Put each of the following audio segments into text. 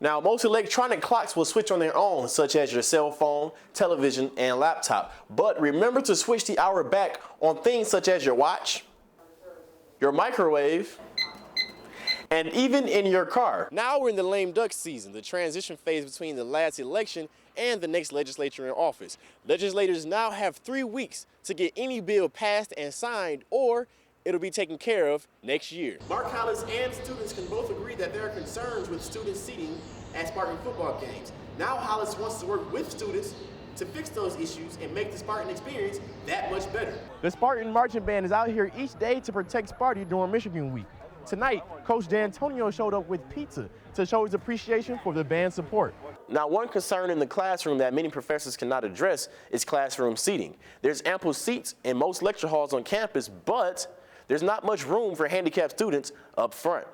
Now, most electronic clocks will switch on their own, such as your cell phone, television, and laptop. But remember to switch the hour back on things such as your watch, your microwave, and even in your car. Now we're in the lame duck season, the transition phase between the last election and the next legislature in office. Legislators now have 3 weeks to get any bill passed and signed, or it'll be taken care of next year. Mark Hollis and students can both agree that there are concerns with student seating at Spartan football games. Now Hollis wants to work with students to fix those issues and make the Spartan experience that much better. The Spartan Marching Band is out here each day to protect Sparty during Michigan Week. Tonight, Coach D'Antonio showed up with pizza to show his appreciation for the band's support. Now, one concern in the classroom that many professors cannot address is classroom seating. There's ample seats in most lecture halls on campus, but there's not much room for handicapped students up front.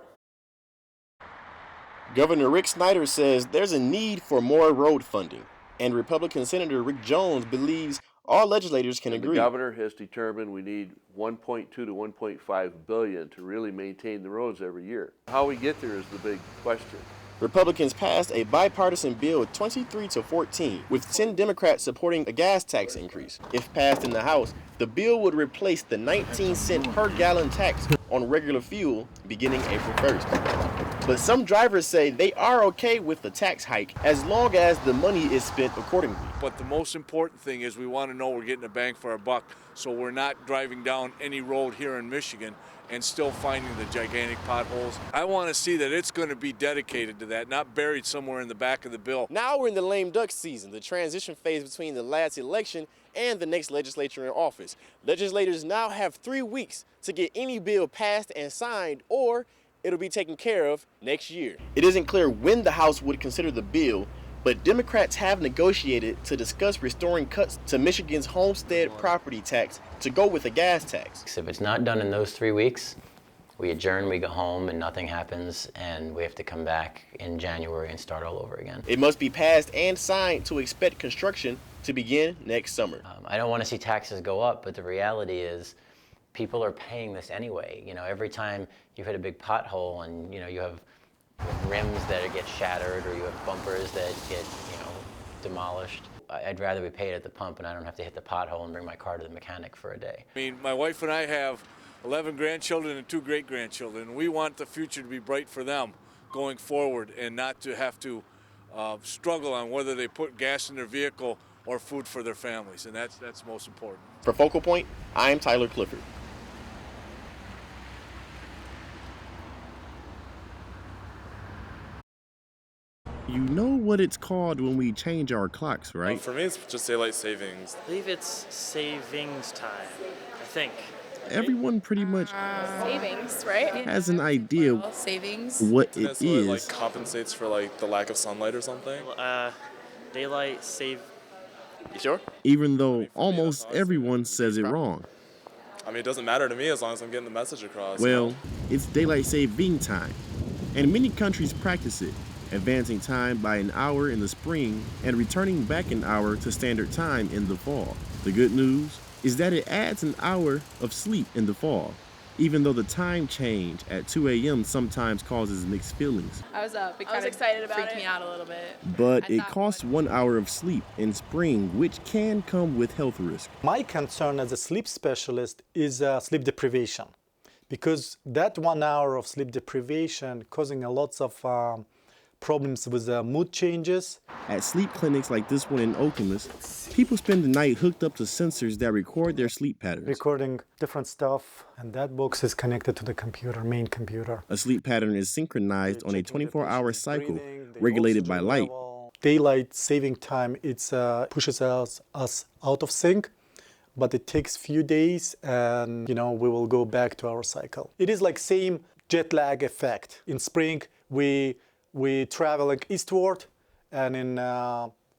Governor Rick Snyder says there's a need for more road funding, and Republican Senator Rick Jones believes all legislators can agree. The governor has determined we need 1.2 to 1.5 billion to really maintain the roads every year. How we get there is the big question. Republicans passed a bipartisan bill 23-14, with 10 Democrats supporting a gas tax increase. If passed in the House, the bill would replace the 19-cent per gallon tax on regular fuel beginning April 1st. But some drivers say they are okay with the tax hike as long as the money is spent accordingly. But the most important thing is we want to know we're getting a bang for our buck, so we're not driving down any road here in Michigan and still finding the gigantic potholes. I want to see that it's going to be dedicated to that, not buried somewhere in the back of the bill. Now we're in the lame duck season, the transition phase between the last election and the next legislature in office. Legislators now have 3 weeks to get any bill passed and signed, or it'll be taken care of next year. It isn't clear when the House would consider the bill, but Democrats have negotiated to discuss restoring cuts to Michigan's homestead property tax to go with a gas tax. If it's not done in those 3 weeks, we adjourn, we go home, and nothing happens, and we have to come back in January and start all over again. It must be passed and signed to expect construction to begin next summer. I don't want to see taxes go up, but the reality is people are paying this anyway. Every time you hit a big pothole and, you have rims that get shattered or you have bumpers that get, demolished. I'd rather be paid at the pump and I don't have to hit the pothole and bring my car to the mechanic for a day. My wife and I have 11 grandchildren and 2 great-grandchildren, and we want the future to be bright for them going forward and not to have to struggle on whether they put gas in their vehicle or food for their families, and that's most important. For Focal Point, I'm Tyler Clifford. You know what it's called when we change our clocks, right? For me, it's just daylight savings. I believe it's savings time, I think. Everyone pretty much savings, right? has an idea savings. What it So it is. compensates for the lack of sunlight or something. Daylight save. You sure? Even though almost everyone says it wrong. It doesn't matter to me as long as I'm getting the message across. Well, it's daylight saving time, and many countries practice it, advancing time by an hour in the spring and returning back an hour to standard time in the fall. The good news is that it adds an hour of sleep in the fall, even though the time change at 2 a.m. sometimes causes mixed feelings. I was up. I was excited about it. Freaked me out a little bit. But it costs 1 hour of sleep in spring, which can come with health risks. My concern as a sleep specialist is sleep deprivation, because that 1 hour of sleep deprivation causing a lots of problems with mood changes. At sleep clinics like this one in Okemos, people spend the night hooked up to sensors that record their sleep patterns. Recording different stuff, and that box is connected to the computer, main computer. A sleep pattern is synchronized on a 24-hour cycle, regulated by light. Daylight saving time, it pushes us out of sync, but it takes few days and, we will go back to our cycle. It is like same jet lag effect. In spring, we traveling eastward, and in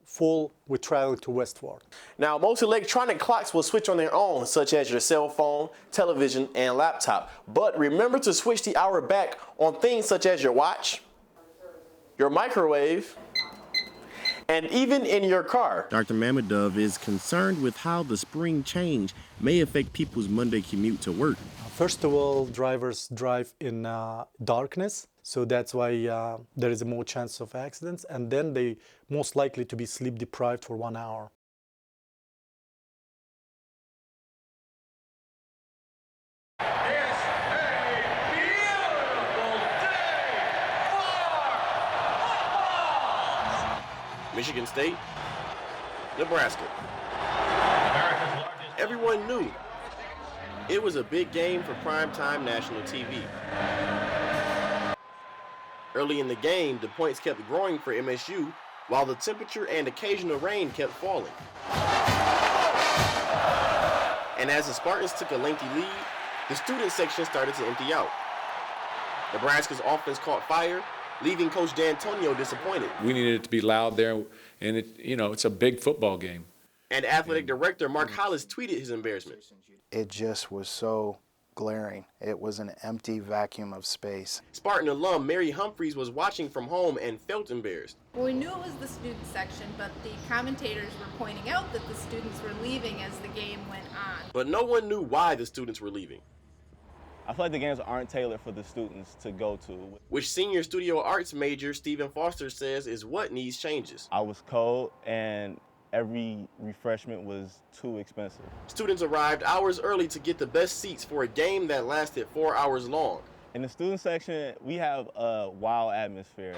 fall, we travel to westward. Now, most electronic clocks will switch on their own, such as your cell phone, television, and laptop. But remember to switch the hour back on things such as your watch, your microwave, and even in your car. Dr. Mamadov is concerned with how the spring change may affect people's Monday commute to work. First of all, drivers drive in darkness, so that's why there is a more chance of accidents, and then they most likely to be sleep deprived for 1 hour. Michigan State, Nebraska. Everyone knew it was a big game for primetime national TV. Early in the game, the points kept growing for MSU, while the temperature and occasional rain kept falling. And as the Spartans took a lengthy lead, the student section started to empty out. Nebraska's offense caught fire, leaving Coach D'Antonio disappointed. We needed it to be loud there, and it's a big football game. And athletic director Mark Hollis tweeted his embarrassment. It just was so glaring. It was an empty vacuum of space. Spartan alum Mary Humphreys was watching from home and felt embarrassed. Well, we knew it was the student section, but the commentators were pointing out that the students were leaving as the game went on. But no one knew why the students were leaving. I feel like the games aren't tailored for the students to go to. Which senior studio arts major Stephen Foster says is what needs changes. I was cold and every refreshment was too expensive. Students arrived hours early to get the best seats for a game that lasted 4 hours long. In the student section, we have a wild atmosphere.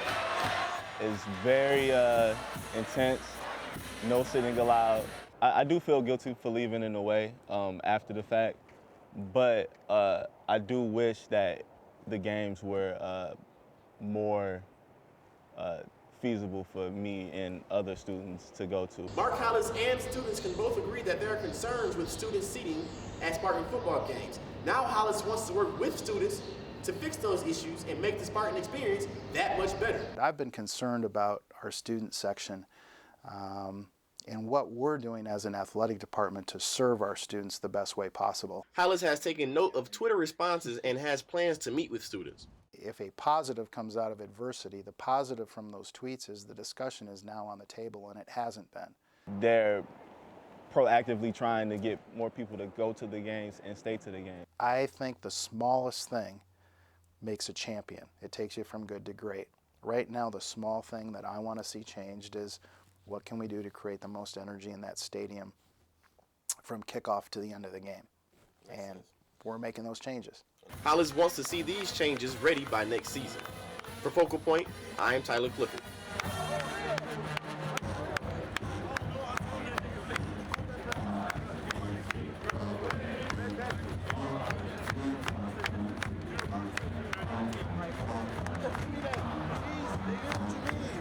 It's very intense, no sitting allowed. I do feel guilty for leaving in a way after the fact, but I do wish that the games were more feasible for me and other students to go to. Mark Hollis and students can both agree that there are concerns with student seating at Spartan football games. Now Hollis wants to work with students to fix those issues and make the Spartan experience that much better. I've been concerned about our student section and what we're doing as an athletic department to serve our students the best way possible. Hollis has taken note of Twitter responses and has plans to meet with students. If a positive comes out of adversity, the positive from those tweets is the discussion is now on the table, and it hasn't been. They're proactively trying to get more people to go to the games and stay to the game. I think the smallest thing makes a champion. It takes you from good to great. Right now, the small thing that I want to see changed is what can we do to create the most energy in that stadium from kickoff to the end of the game? And we're making those changes. Hollis wants to see these changes ready by next season. For Focal Point, I am Tyler Clifford.